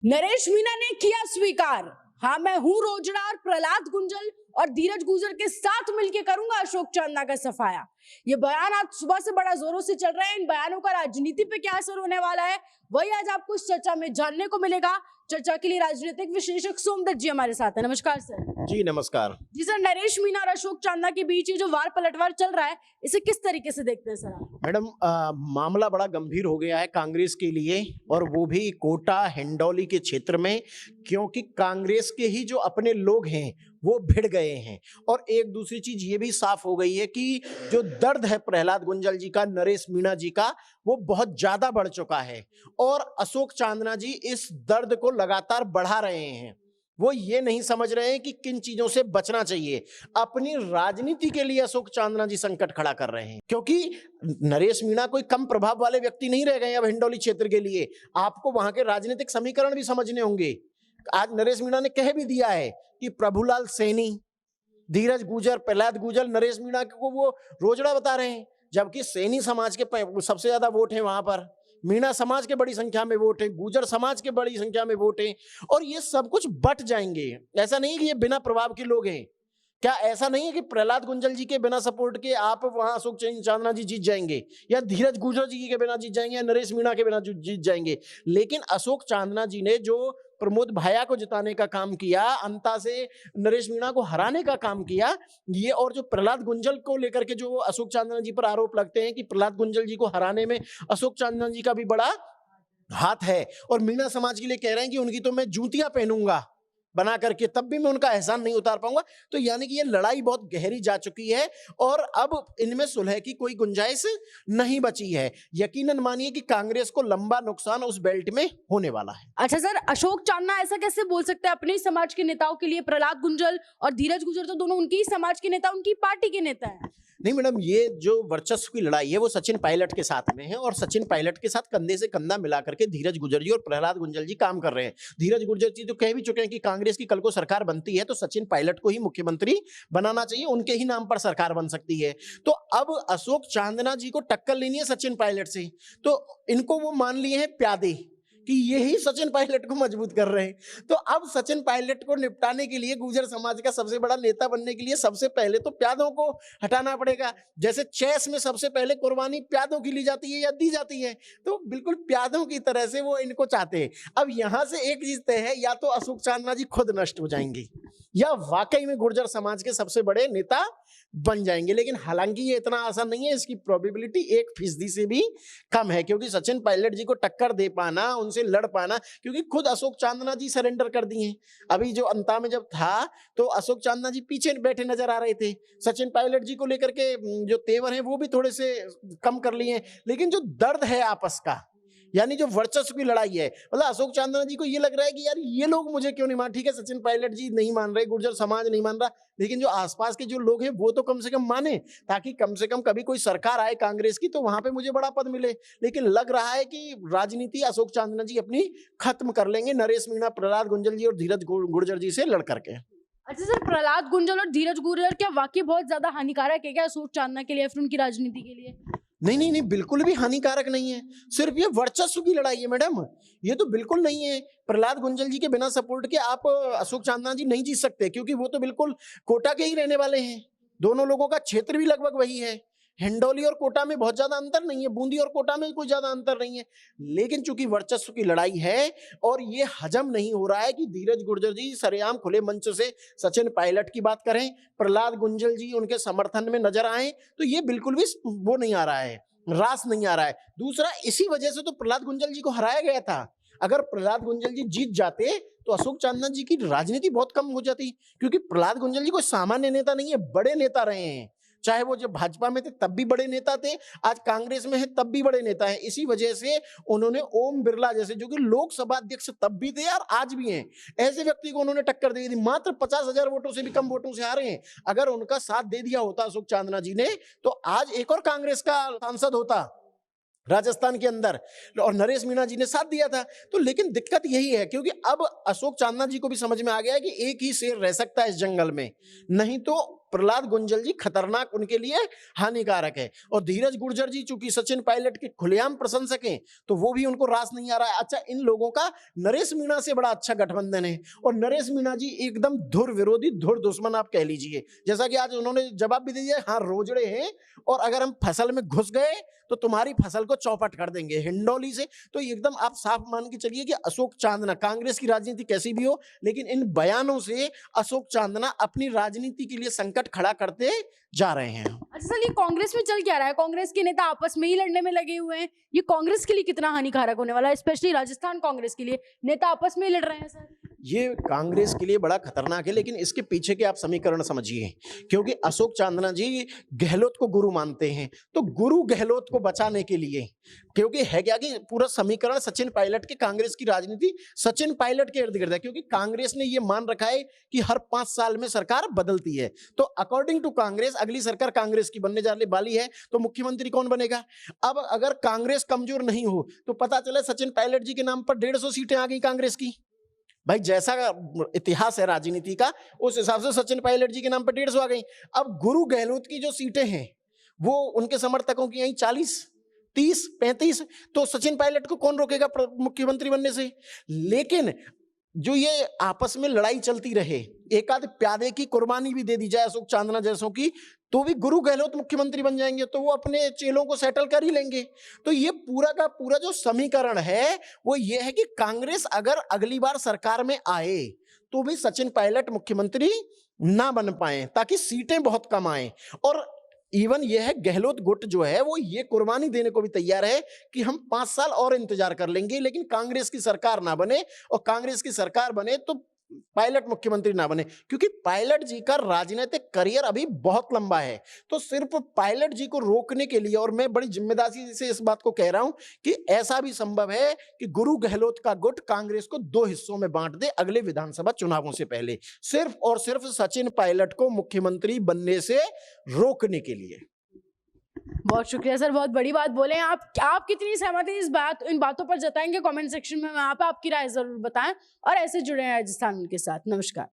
नरेश मीना ने किया स्वीकार, हाँ मैं हूं रोजगार, प्रहलाद गुंजल और धीरज गुर्जर के साथ मिलकर करूंगा अशोक चांदना का सफाया। ये बयान आज सुबह से बड़ा जोरों से चल रहा है। इन बयानों का राजनीति पे क्या असर होने वाला है वही आज आपको इस चर्चा में जानने को मिलेगा। चर्चा के लिए राजनीतिक विश्लेषक सोमदत्त जी हमारे साथ है। नमस्कार सर। जी नमस्कार। जी सर, नरेश मीना और अशोक चांदना के बीच ये जो वार पलटवार चल रहा है इसे किस तरीके से देखते हैं सर आप? मैडम, मामला बड़ा गंभीर हो गया है कांग्रेस के लिए, और वो भी कोटा हिंडौली के क्षेत्र में, क्योंकि कांग्रेस के ही जो अपने लोग हैं वो भिड़ गए हैं। और एक दूसरी चीज ये भी साफ हो गई है कि जो दर्द है प्रहलाद गुंजल जी का, नरेश मीणा जी का, वो बहुत ज्यादा बढ़ चुका है और अशोक चांदना जी इस दर्द को लगातार बढ़ा रहे हैं। वो ये नहीं समझ रहे हैं कि किन चीजों से बचना चाहिए। अपनी राजनीति के लिए अशोक चांदना जी संकट खड़ा कर रहे हैं, क्योंकि नरेश मीणा कोई कम प्रभाव वाले व्यक्ति नहीं रह गए अब हिंडौली क्षेत्र के लिए। आपको वहां के राजनीतिक समीकरण भी समझने होंगे। आज नरेश मीणा ने कह भी दिया है कि प्रभुलाल सैनी, धीरज गुर्जर, प्रहलाद गुंजल नरेश मीणा को वो रोजड़ा बता रहे हैं, जबकि सैनी समाज के सबसे ज्यादा वोट हैं वहां पर, मीणा समाज के बड़ी संख्या में वोट है, गुर्जर समाज के बड़ी संख्या में वोट है, और ये सब कुछ बट जाएंगे। ऐसा नहीं कि ये बिना प्रभाव के लोग हैं। क्या ऐसा नहीं है कि प्रहलाद गुंजल जी के बिना सपोर्ट के आप वहां अशोक चांदना जी जीत जाएंगे, या धीरज गुर्जर जी के बिना जीत जाएंगे, या नरेश मीणा के बिना जीत जाएंगे? लेकिन अशोक चांदना जी ने जो प्रमोद भाया को जिताने का काम किया, अंता से नरेश मीणा को हराने का काम किया, ये, और जो प्रहलाद गुंजल को लेकर के जो अशोक चांदना जी पर आरोप लगते हैं कि प्रहलाद गुंजल जी को हराने में अशोक चांदना जी का भी बड़ा हाथ है, और मीणा समाज के लिए कह रहे हैं कि उनकी तो मैं जूतियां पहनूंगा बना करके, तब भी मैं उनका एहसान नहीं उतार पाऊंगा। तो यानी कि ये लड़ाई बहुत गहरी जा चुकी है और अब इनमें सुलह की कोई गुंजाइश नहीं बची है। यकीनन मानिए कि कांग्रेस को लंबा नुकसान उस बेल्ट में होने वाला है। अच्छा सर, अशोक चांदना ऐसा कैसे बोल सकते हैं अपने समाज के नेताओं के लिए? प्रहलाद गुंजल और धीरज गुर्जर तो दोनों उनकी ही समाज के नेता, उनकी पार्टी के नेता हैं। नहीं मैडम, ये जो वर्चस्व की लड़ाई है वो सचिन पायलट के साथ में है, और सचिन पायलट के साथ कंधे से कंधा मिला करके धीरज गुर्जर जी और प्रहलाद गुंजल जी काम कर रहे हैं। धीरज गुर्जर जी तो कह भी चुके हैं कि कांग्रेस की कल को सरकार बनती है तो सचिन पायलट को ही मुख्यमंत्री बनाना चाहिए, उनके ही नाम पर सरकार बन सकती है। तो अब अशोक चांदना जी को टक्कर लेनी है सचिन पायलट से, तो इनको वो मान लिए हैं प्यादे कि ये ही सचिन पायलट को मजबूत कर रहे हैं। तो अब सचिन पायलट को निपटाने के लिए, गुर्जर समाज का सबसे बड़ा नेता बनने के लिए, सबसे पहले तो प्यादों को हटाना पड़ेगा। जैसे चेस में सबसे पहले कुर्बानी प्यादों की ली जाती है या दी जाती है, तो बिल्कुल प्यादों की तरह से वो इनको चाहते हैं। अब यहां से एक चीज तय है, या तो अशोक चांदना जी खुद नष्ट हो जाएंगे या वाकई में गुर्जर समाज के सबसे बड़े नेता बन जाएंगे। लेकिन हालांकि ये इतना आसान नहीं है, इसकी प्रोबेबिलिटी 1% से भी कम है, क्योंकि सचिन पायलट जी को टक्कर दे पाना, उनसे लड़ पाना, क्योंकि खुद अशोक चांदना जी सरेंडर कर दिए। अभी जो अंता में जब था तो अशोक चांदना जी पीछे बैठे नजर आ रहे थे, सचिन पायलट जी को लेकर के जो तेवर है वो भी थोड़े से कम कर लिए। लेकिन जो दर्द है आपस का, यानी जो वर्चस्व की लड़ाई है, मतलब अशोक चांदना जी को ये लग रहा है कि यार ये लोग मुझे क्यों नहीं मान, ठीक है सचिन पायलट जी नहीं मान रहे, गुर्जर समाज नहीं मान रहा, लेकिन जो आसपास के जो लोग हैं वो तो कम से कम माने, ताकि कम से कम कभी कोई सरकार आए कांग्रेस की तो वहां पे मुझे बड़ा पद मिले। लेकिन लग रहा है कि राजनीति अशोक चांदना जी अपनी खत्म कर लेंगे नरेश मीणा, प्रहलाद गुंजल जी और धीरज गुर्जर जी से लड़ करके। अच्छा सर, प्रहलाद गुंजल और धीरज गुर्जर क्या वाकई बहुत ज्यादा हानिकारक है क्या अशोक चांदना के लिए, फिर उनकी राजनीति के लिए? नहीं नहीं नहीं, बिल्कुल भी हानिकारक नहीं है। सिर्फ ये वर्चस्व की लड़ाई है मैडम, ये तो बिल्कुल नहीं है। प्रहलाद गुंजल जी के बिना सपोर्ट के आप अशोक चांदना जी नहीं जीत सकते, क्योंकि वो तो बिल्कुल कोटा के ही रहने वाले हैं। दोनों लोगों का क्षेत्र भी लगभग वही है। हिंडौली और कोटा में बहुत ज्यादा अंतर नहीं है, बूंदी और कोटा में कोई ज्यादा अंतर नहीं है। लेकिन चूंकि वर्चस्व की लड़ाई है और ये हजम नहीं हो रहा है कि धीरज गुर्जर जी सरेआम खुले मंच से सचिन पायलट की बात करें, प्रहलाद गुंजल जी उनके समर्थन में नजर आए, तो ये बिल्कुल भी वो नहीं आ रहा है, रास नहीं आ रहा है। दूसरा, इसी वजह से तो प्रहलाद गुंजल जी को हराया गया था। अगर प्रहलाद गुंजल जी जीत जाते तो अशोक चांदना जी की राजनीति बहुत कम हो जाती, क्योंकि प्रहलाद गुंजल जी कोई सामान्य नेता नहीं है, बड़े नेता रहे हैं। चाहे वो जब भाजपा में थे तब भी बड़े नेता थे, आज कांग्रेस में है तब भी बड़े नेता हैं। इसी वजह से उन्होंने ओम बिरला जैसे, जो कि लोकसभा अध्यक्ष तब भी थे और आज भी हैं, ऐसे व्यक्ति को उन्होंने टक्कर दे दी। मात्र 50,000 वोटों से भी कम वोटों से हारे हैं। अगर उनका साथ दे दिया होता अशोक चांदना जी ने, तो आज एक और कांग्रेस का सांसद होता राजस्थान के अंदर, और नरेश मीणा जी ने साथ दिया था। तो लेकिन दिक्कत यही है, क्योंकि अब अशोक चांदना जी को भी समझ में आ गया है कि एक ही शेर रह सकता है इस जंगल में, नहीं तो प्रहलाद गुंजल जी खतरनाक, उनके लिए हानिकारक है। और धीरज गुर्जर जी चूंकि सचिन पायलट के खुलेआम प्रशंसक हैं तो वो भी उनको रास नहीं आ रहा है। अच्छा, इन लोगों का नरेश मीणा से बड़ा अच्छा गठबंधन है और नरेश मीणा जी एकदम धुर विरोधी, धुर दुश्मन आप कह लीजिए। जैसा कि आज उन्होंने जवाब भी दे दिया, हाँ रोजड़े हैं और अगर हम फसल में घुस गए तो तुम्हारी फसल को चौपट कर देंगे हिंडोली से। तो एकदम आप साफ मान के चलिए कि अशोक चांदना, कांग्रेस की राजनीति कैसी भी हो लेकिन इन बयानों से अशोक चांदना अपनी राजनीति के लिए संकट खड़ा करते जा रहे हैं। अच्छा सर, ये कांग्रेस में चल क्या रहा है? कांग्रेस के नेता आपस में ही लड़ने में लगे हुए हैं। ये कांग्रेस के लिए कितना हानिकारक होने वाला है, स्पेशली राजस्थान कांग्रेस के लिए? नेता आपस में ही लड़ रहे हैं सर। ये कांग्रेस के लिए बड़ा खतरनाक है, लेकिन इसके पीछे के आप समीकरण समझिए। क्योंकि अशोक चांदना जी गहलोत को गुरु मानते हैं, तो गुरु गहलोत को बचाने के लिए, क्योंकि है क्या कि पूरा समीकरण सचिन पायलट के, कांग्रेस की राजनीति सचिन पायलट के इर्द गिर्द है। क्योंकि कांग्रेस ने ये मान रखा है कि हर 5 साल में सरकार बदलती है, तो अकॉर्डिंग टू कांग्रेस अगली सरकार कांग्रेस की बनने जाने वाली है, तो मुख्यमंत्री कौन बनेगा? अब अगर कांग्रेस कमजोर नहीं हो तो पता चले सचिन पायलट जी के नाम पर 150 सीटें आ गई कांग्रेस की। भाई जैसा इतिहास है राजनीति का उस हिसाब से सचिन पायलट जी के नाम पर 150 आ गई। अब गुरु गहलोत की जो सीटें हैं वो उनके समर्थकों की यही 40, 30, 35, तो सचिन पायलट को कौन रोकेगा मुख्यमंत्री बनने से? लेकिन जो ये आपस में लड़ाई चलती रहे, एक आध प्यादे की कुर्बानी भी दे दी जाए अशोक चांदना जैसों की, तो भी गुरु गहलोत मुख्यमंत्री बन जाएंगे, तो वो अपने चेलों को सेटल कर ही लेंगे। तो ये पूरा का पूरा जो समीकरण है वो ये है कि कांग्रेस अगर अगली बार सरकार में आए तो भी सचिन पायलट मुख्यमंत्री ना बन पाए, ताकि सीटें बहुत कम आए। और इवन ये है गहलोत गुट जो है वो ये कुर्बानी देने को भी तैयार है कि हम 5 साल और इंतजार कर लेंगे लेकिन कांग्रेस की सरकार ना बने, और कांग्रेस की सरकार बने तो पायलट मुख्यमंत्री ना बने। क्योंकि पायलट जी का राजनीतिक करियर अभी बहुत लंबा है, तो सिर्फ पायलट जी को रोकने के लिए, और मैं बड़ी जिम्मेदारी से इस बात को कह रहा हूं कि ऐसा भी संभव है कि गुरु गहलोत का गुट कांग्रेस को 2 हिस्सों में बांट दे अगले विधानसभा चुनावों से पहले, सिर्फ और सिर्फ सचिन पायलट को मुख्यमंत्री बनने से रोकने के लिए। बहुत शुक्रिया सर, बहुत बड़ी बात बोले हैं आप कितनी सहमति इन बातों पर जताएंगे कमेंट सेक्शन में, वहां पे आपकी राय जरूर बताएं और ऐसे जुड़े हैं राजस्थान के साथ। नमस्कार।